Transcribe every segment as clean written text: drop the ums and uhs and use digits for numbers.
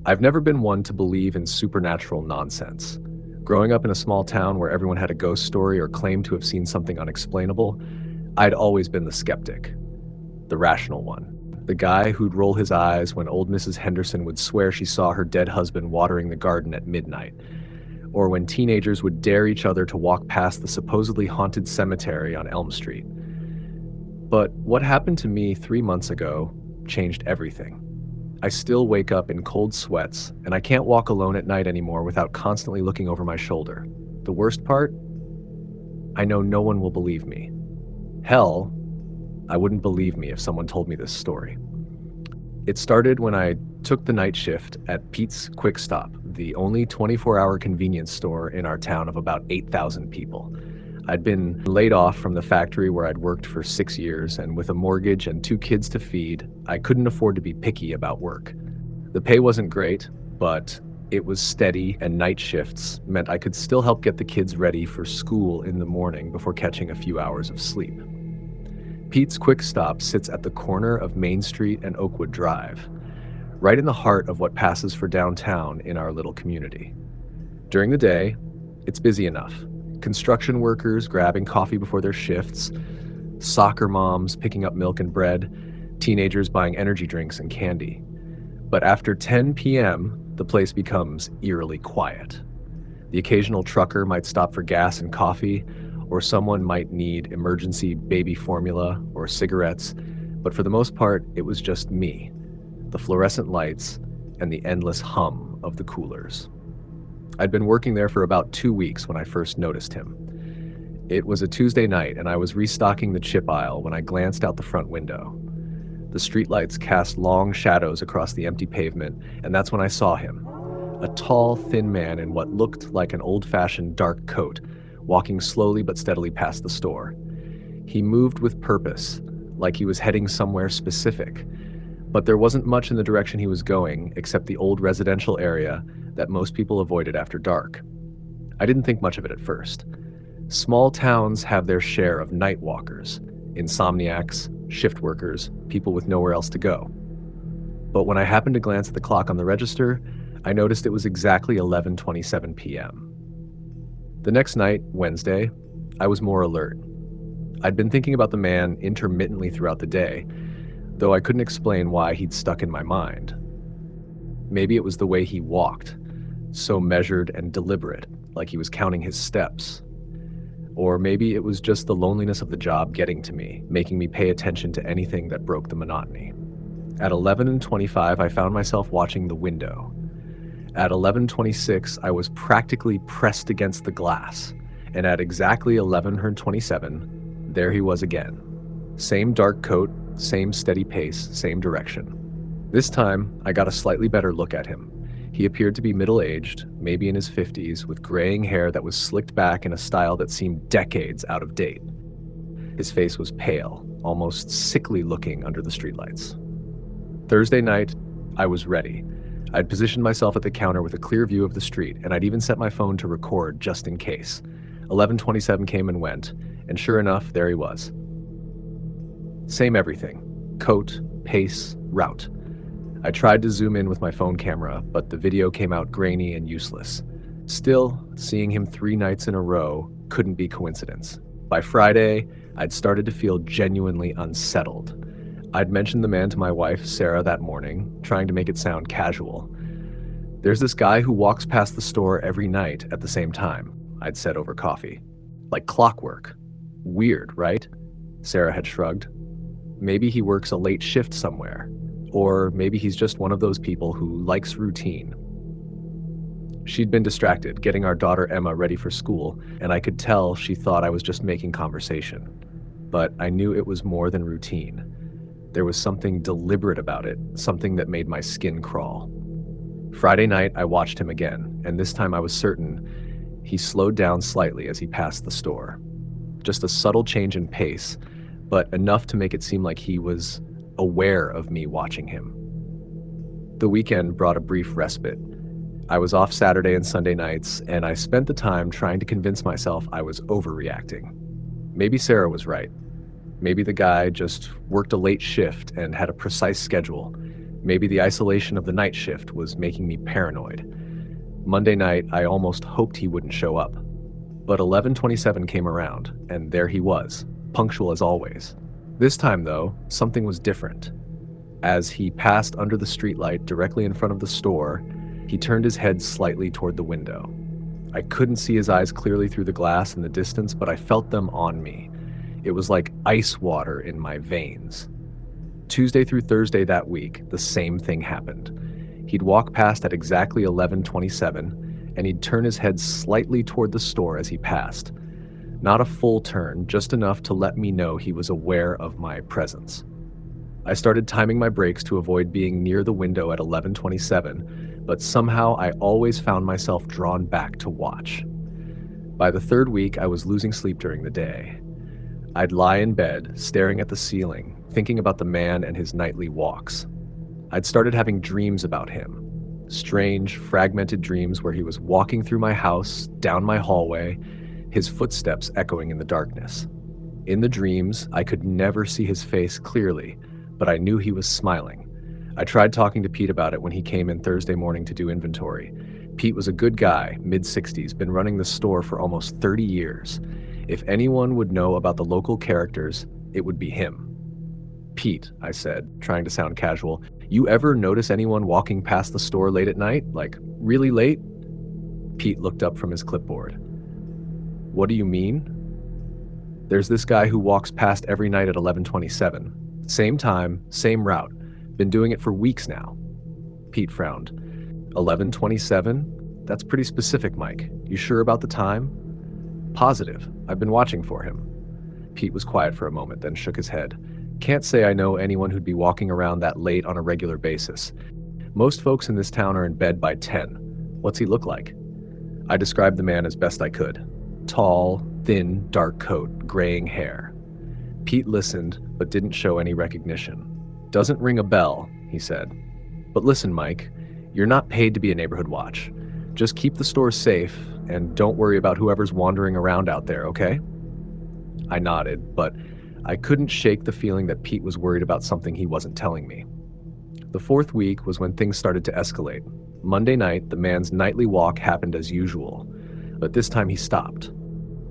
I've never been one to believe in supernatural nonsense. Growing up in a small town where everyone had a ghost story or claimed to have seen something unexplainable, I'd always been the skeptic, the rational one. The guy who'd roll his eyes when old Mrs. Henderson would swear she saw her dead husband watering the garden at midnight, or when teenagers would dare each other to walk past the supposedly haunted cemetery on Elm Street. But what happened to me 3 months ago changed everything. I still wake up in cold sweats, and I can't walk alone at night anymore without constantly looking over my shoulder. The worst part? I know no one will believe me. Hell, I wouldn't believe me if someone told me this story. It started when I took the night shift at Pete's Quick Stop, the only 24-hour convenience store in our town of about 8,000 people. I'd been laid off from the factory where I'd worked for 6 years, and with a mortgage and 2 kids to feed, I couldn't afford to be picky about work. The pay wasn't great, but it was steady, and night shifts meant I could still help get the kids ready for school in the morning before catching a few hours of sleep. Pete's Quick Stop sits at the corner of Main Street and Oakwood Drive, right in the heart of what passes for downtown in our little community. During the day, it's busy enough. Construction workers grabbing coffee before their shifts, soccer moms picking up milk and bread, teenagers buying energy drinks and candy. But after 10 p.m., the place becomes eerily quiet. The occasional trucker might stop for gas and coffee, or someone might need emergency baby formula or cigarettes, but for the most part, it was just me, the fluorescent lights, and the endless hum of the coolers. I'd been working there for about 2 weeks when I first noticed him. It was a Tuesday night, and I was restocking the chip aisle when I glanced out the front window. The streetlights cast long shadows across the empty pavement, and that's when I saw him. A tall, thin man in what looked like an old-fashioned dark coat, walking slowly but steadily past the store. He moved with purpose, like he was heading somewhere specific, but there wasn't much in the direction he was going except the old residential area that most people avoided after dark. I didn't think much of it at first. Small towns have their share of night walkers, insomniacs, shift workers, people with nowhere else to go. But when I happened to glance at the clock on the register, I noticed it was exactly 11:27 p.m. The next night, Wednesday, I was more alert. I'd been thinking about the man intermittently throughout the day, though I couldn't explain why he'd stuck in my mind. Maybe it was the way he walked, so measured and deliberate, like he was counting his steps. Or maybe it was just the loneliness of the job getting to me, making me pay attention to anything that broke the monotony. At 11:25, I found myself watching the window. At 11:26, I was practically pressed against the glass, and at exactly 11:27, there he was again. Same dark coat, same steady pace, same direction. This time, I got a slightly better look at him. He appeared to be middle-aged, maybe in his 50s, with graying hair that was slicked back in a style that seemed decades out of date. His face was pale, almost sickly looking under the streetlights. Thursday night, I was ready. I'd positioned myself at the counter with a clear view of the street, and I'd even set my phone to record just in case. 11:27 came and went, and sure enough, there he was. Same everything. Coat, pace, route. I tried to zoom in with my phone camera, but the video came out grainy and useless. Still, seeing him 3 nights in a row couldn't be coincidence. By Friday, I'd started to feel genuinely unsettled. I'd mentioned the man to my wife, Sarah, that morning, trying to make it sound casual. "There's this guy who walks past the store every night at the same time," I'd said over coffee. "Like clockwork. Weird, right?" Sarah had shrugged. "Maybe he works a late shift somewhere. Or maybe he's just one of those people who likes routine." She'd been distracted, getting our daughter Emma ready for school, and I could tell she thought I was just making conversation. But I knew it was more than routine. There was something deliberate about it, something that made my skin crawl. Friday night, I watched him again, and this time I was certain he slowed down slightly as he passed the store. Just a subtle change in pace, but enough to make it seem like he was aware of me watching him. The weekend brought a brief respite. I was off Saturday and Sunday nights, and I spent the time trying to convince myself I was overreacting. Maybe Sarah was right. Maybe the guy just worked a late shift and had a precise schedule. Maybe the isolation of the night shift was making me paranoid. Monday night, I almost hoped he wouldn't show up. But 11:27 came around, and there he was, punctual as always. This time, though, something was different. As he passed under the streetlight directly in front of the store, he turned his head slightly toward the window. I couldn't see his eyes clearly through the glass in the distance, but I felt them on me. It was like ice water in my veins. Tuesday through Thursday that week, the same thing happened. He'd walk past at exactly 11:27, and he'd turn his head slightly toward the store as he passed. Not a full turn, just enough to let me know he was aware of my presence. I started timing my brakes to avoid being near the window at 11:27, but somehow I always found myself drawn back to watch. By the third week, I was losing sleep during the day. I'd lie in bed, staring at the ceiling, thinking about the man and his nightly walks. I'd started having dreams about him. Strange, fragmented dreams where he was walking through my house, down my hallway, his footsteps echoing in the darkness. In the dreams, I could never see his face clearly, but I knew he was smiling. I tried talking to Pete about it when he came in Thursday morning to do inventory. Pete was a good guy, mid-60s, been running the store for almost 30 years. If anyone would know about the local characters, it would be him. "Pete," I said, trying to sound casual, "you ever notice anyone walking past the store late at night? Like, really late?" Pete looked up from his clipboard. "What do you mean?" "There's this guy who walks past every night at 11:27. Same time, same route. Been doing it for weeks now." Pete frowned. 11:27? That's pretty specific, Mike. You sure about the time?" "Positive. I've been watching for him." Pete was quiet for a moment, then shook his head. "Can't say I know anyone who'd be walking around that late on a regular basis. Most folks in this town are in bed by 10. What's he look like?" I described the man as best I could. Tall, thin, dark coat, graying hair. Pete listened, but didn't show any recognition. "Doesn't ring a bell," he said. "But listen, Mike, you're not paid to be a neighborhood watch. Just keep the store safe, and don't worry about whoever's wandering around out there, okay?" I nodded, but I couldn't shake the feeling that Pete was worried about something he wasn't telling me. The fourth week was when things started to escalate. Monday night, the man's nightly walk happened as usual, but this time he stopped.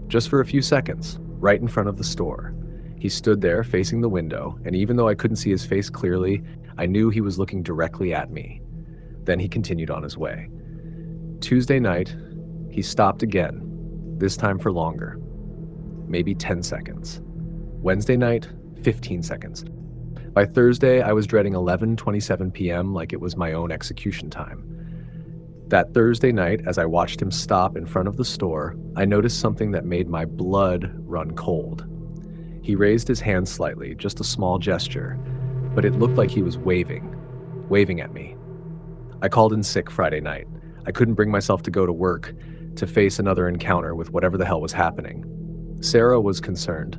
Just for a few seconds, right in front of the store. He stood there facing the window, and even though I couldn't see his face clearly, I knew he was looking directly at me. Then he continued on his way. Tuesday night, he stopped again, this time for longer. Maybe 10 seconds. Wednesday night, 15 seconds. By Thursday, I was dreading 11:27 p.m. like it was my own execution time. That Thursday night, as I watched him stop in front of the store, I noticed something that made my blood run cold. He raised his hand slightly, just a small gesture, but it looked like he was waving at me. I called in sick Friday night. I couldn't bring myself to go to work, to face another encounter with whatever the hell was happening. Sarah was concerned.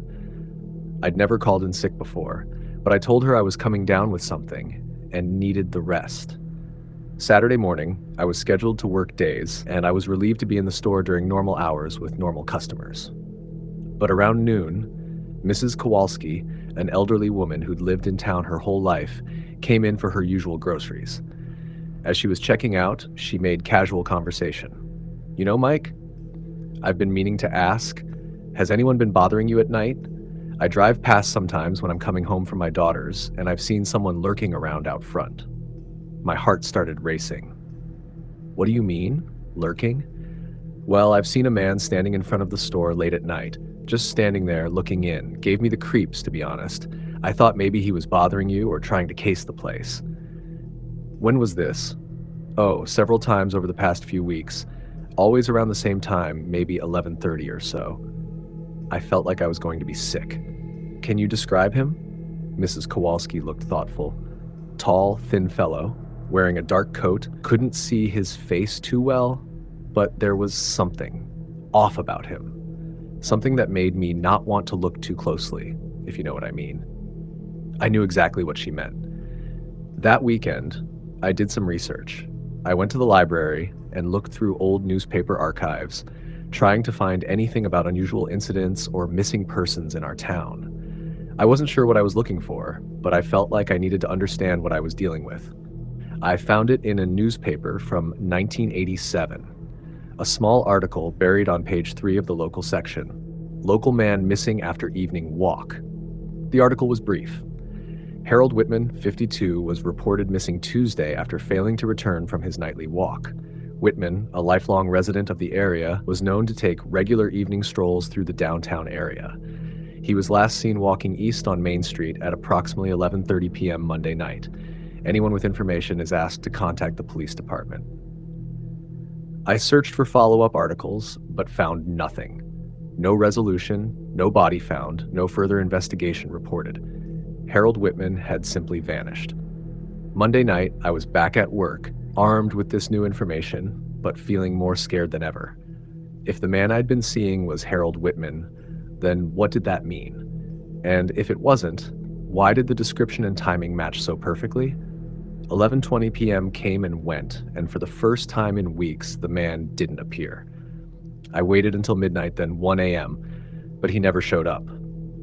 I'd never called in sick before, but I told her I was coming down with something and needed the rest. Saturday morning, I was scheduled to work days, and I was relieved to be in the store during normal hours with normal customers. But around noon, Mrs. Kowalski, an elderly woman who'd lived in town her whole life, came in for her usual groceries. As she was checking out, she made casual conversation. "You know, Mike, I've been meaning to ask, has anyone been bothering you at night? I drive past sometimes when I'm coming home from my daughter's, and I've seen someone lurking around out front." My heart started racing. "What do you mean? Lurking?" "Well, I've seen a man standing in front of the store late at night, just standing there looking in. Gave me the creeps, to be honest. I thought maybe he was bothering you or trying to case the place." "When was this?" "Oh, several times over the past few weeks. Always around the same time, maybe 11:30 or so." I felt like I was going to be sick. "Can you describe him?" Mrs. Kowalski looked thoughtful. Tall, thin fellow, wearing a dark coat, couldn't see his face too well, but there was something off about him. Something that made me not want to look too closely, if you know what I mean. I knew exactly what she meant. That weekend, I did some research. I went to the library and looked through old newspaper archives, trying to find anything about unusual incidents or missing persons in our town. I wasn't sure what I was looking for, but I felt like I needed to understand what I was dealing with. I found it in a newspaper from 1987, a small article buried on page 3 of the local section. Local man missing after evening walk. The article was brief. Harold Whitman, 52, was reported missing Tuesday after failing to return from his nightly walk. Whitman, a lifelong resident of the area, was known to take regular evening strolls through the downtown area. He was last seen walking east on Main Street at approximately 11:30 p.m. Monday night. Anyone with information is asked to contact the police department. I searched for follow-up articles, but found nothing. No resolution, no body found, no further investigation reported. Harold Whitman had simply vanished. Monday night, I was back at work, armed with this new information, but feeling more scared than ever. If the man I'd been seeing was Harold Whitman, then what did that mean? And if it wasn't, why did the description and timing match so perfectly? 11:20 p.m. came and went, and for the first time in weeks, the man didn't appear. I waited until midnight, then 1 a.m., but he never showed up.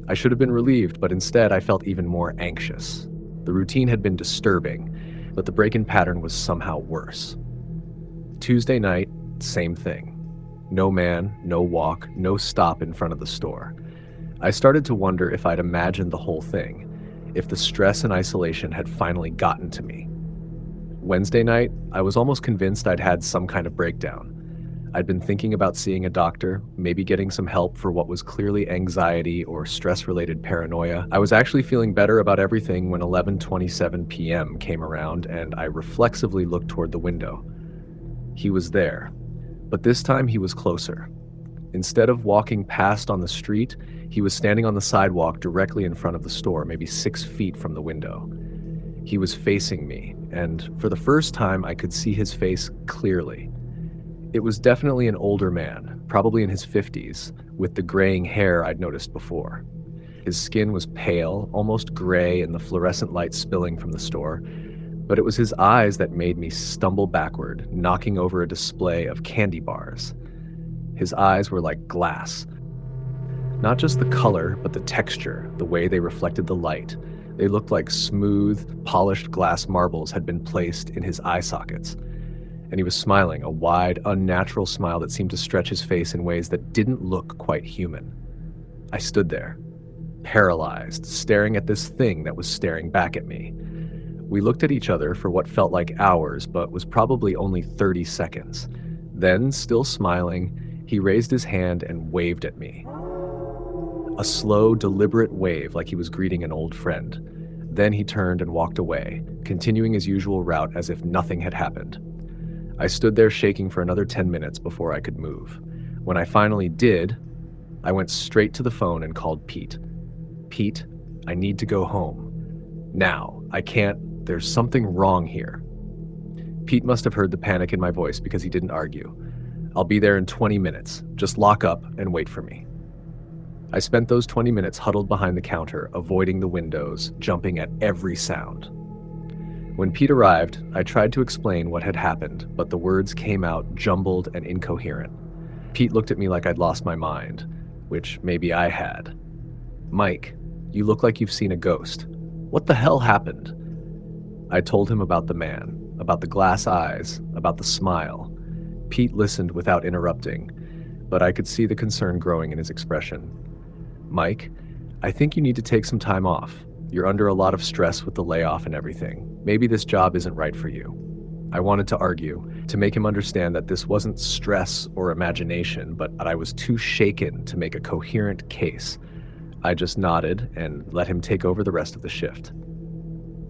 I should have been relieved, but instead I felt even more anxious. The routine had been disturbing, but the break-in pattern was somehow worse. Tuesday night, same thing. No man, no walk, no stop in front of the store. I started to wonder if I'd imagined the whole thing, if the stress and isolation had finally gotten to me. Wednesday night, I was almost convinced I'd had some kind of breakdown. I'd been thinking about seeing a doctor, maybe getting some help for what was clearly anxiety or stress-related paranoia. I was actually feeling better about everything when 11:27 p.m. came around and I reflexively looked toward the window. He was there, but this time he was closer. Instead of walking past on the street, he was standing on the sidewalk directly in front of the store, maybe 6 feet from the window. He was facing me, and for the first time I could see his face clearly. It was definitely an older man, probably in his 50s, with the graying hair I'd noticed before. His skin was pale, almost gray in the fluorescent light spilling from the store, but it was his eyes that made me stumble backward, knocking over a display of candy bars. His eyes were like glass. Not just the color, but the texture, the way they reflected the light. They looked like smooth, polished glass marbles had been placed in his eye sockets. And he was smiling, a wide, unnatural smile that seemed to stretch his face in ways that didn't look quite human. I stood there, paralyzed, staring at this thing that was staring back at me. We looked at each other for what felt like hours, but was probably only 30 seconds. Then, still smiling, he raised his hand and waved at me. A slow, deliberate wave like he was greeting an old friend. Then he turned and walked away, continuing his usual route as if nothing had happened. I stood there shaking for another 10 minutes before I could move. When I finally did, I went straight to the phone and called Pete. Pete, I need to go home. Now, I can't, there's something wrong here. Pete must have heard the panic in my voice because he didn't argue. I'll be there in 20 minutes. Just lock up and wait for me. I spent those 20 minutes huddled behind the counter, avoiding the windows, jumping at every sound. When Pete arrived, I tried to explain what had happened, but the words came out jumbled and incoherent. Pete looked at me like I'd lost my mind, which maybe I had. Mike, you look like you've seen a ghost. What the hell happened? I told him about the man, about the glass eyes, about the smile. Pete listened without interrupting, but I could see the concern growing in his expression. Mike, I think you need to take some time off. You're under a lot of stress with the layoff and everything. Maybe this job isn't right for you. I wanted to argue, to make him understand that this wasn't stress or imagination, but that I was too shaken to make a coherent case. I just nodded and let him take over the rest of the shift.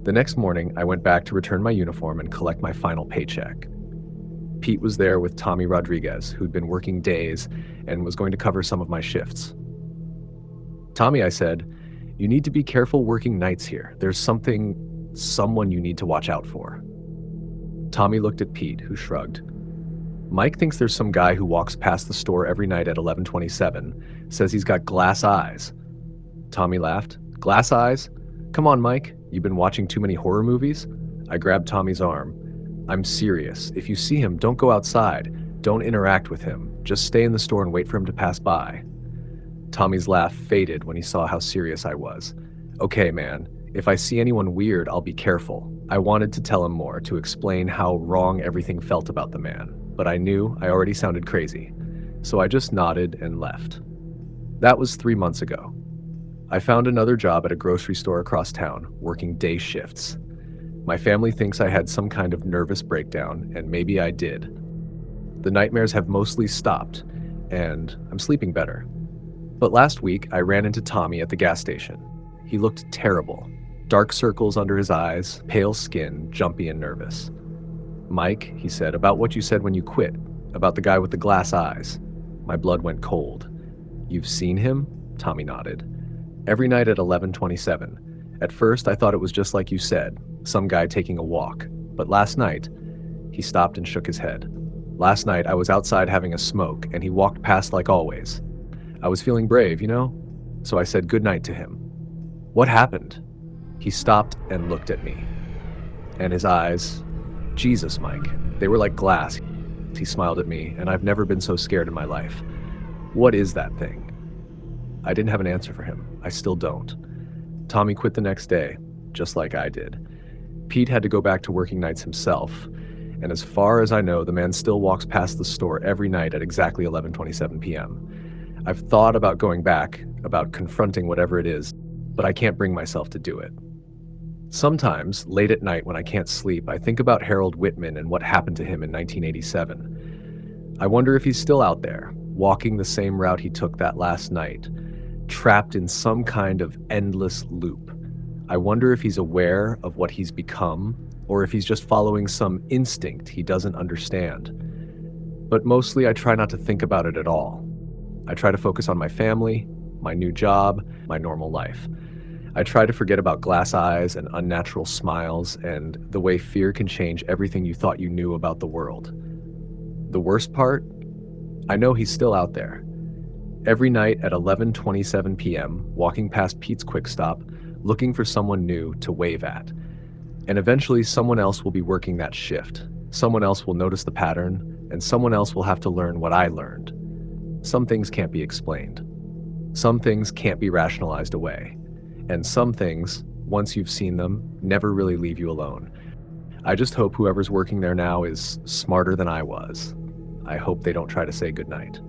The next morning, I went back to return my uniform and collect my final paycheck. Pete was there with Tommy Rodriguez, who'd been working days and was going to cover some of my shifts. Tommy, I said, you need to be careful working nights here. There's someone you need to watch out for. Tommy looked at Pete, who shrugged. Mike thinks there's some guy who walks past the store every night at 11:27, says he's got glass eyes. Tommy laughed. Glass eyes? Come on, Mike. You've been watching too many horror movies? I grabbed Tommy's arm. I'm serious. If you see him, don't go outside. Don't interact with him. Just stay in the store and wait for him to pass by. Tommy's laugh faded when he saw how serious I was. Okay, man. If I see anyone weird, I'll be careful. I wanted to tell him more, to explain how wrong everything felt about the man, but I knew I already sounded crazy, so I just nodded and left. That was 3 months ago. I found another job at a grocery store across town, working day shifts. My family thinks I had some kind of nervous breakdown, and maybe I did. The nightmares have mostly stopped, and I'm sleeping better. But last week, I ran into Tommy at the gas station. He looked terrible. Dark circles under his eyes, pale skin, jumpy and nervous. "Mike," he said, "about what you said when you quit, about the guy with the glass eyes." My blood went cold. "You've seen him?" Tommy nodded. "Every night at 11:27. At first, I thought it was just like you said, some guy taking a walk. But last night," he stopped and shook his head. "Last night, I was outside having a smoke, and he walked past like always. I was feeling brave, you know? So I said goodnight to him." "What happened?" He stopped and looked at me. And his eyes, Jesus, Mike, they were like glass. He smiled at me, and I've never been so scared in my life. "What is that thing?" I didn't have an answer for him. I still don't. Tommy quit the next day, just like I did. Pete had to go back to working nights himself, and as far as I know, the man still walks past the store every night at exactly 11:27 p.m. I've thought about going back, about confronting whatever it is, but I can't bring myself to do it. Sometimes, late at night when I can't sleep, I think about Harold Whitman and what happened to him in 1987. I wonder if he's still out there, walking the same route he took that last night, trapped in some kind of endless loop. I wonder if he's aware of what he's become, or if he's just following some instinct he doesn't understand. But mostly I try not to think about it at all. I try to focus on my family, my new job, my normal life. I try to forget about glass eyes and unnatural smiles and the way fear can change everything you thought you knew about the world. The worst part? I know he's still out there. Every night at 11:27 p.m., walking past Pete's Quick Stop, looking for someone new to wave at. And eventually someone else will be working that shift. Someone else will notice the pattern, and someone else will have to learn what I learned. Some things can't be explained. Some things can't be rationalized away. And some things, once you've seen them, never really leave you alone. I just hope whoever's working there now is smarter than I was. I hope they don't try to say goodnight.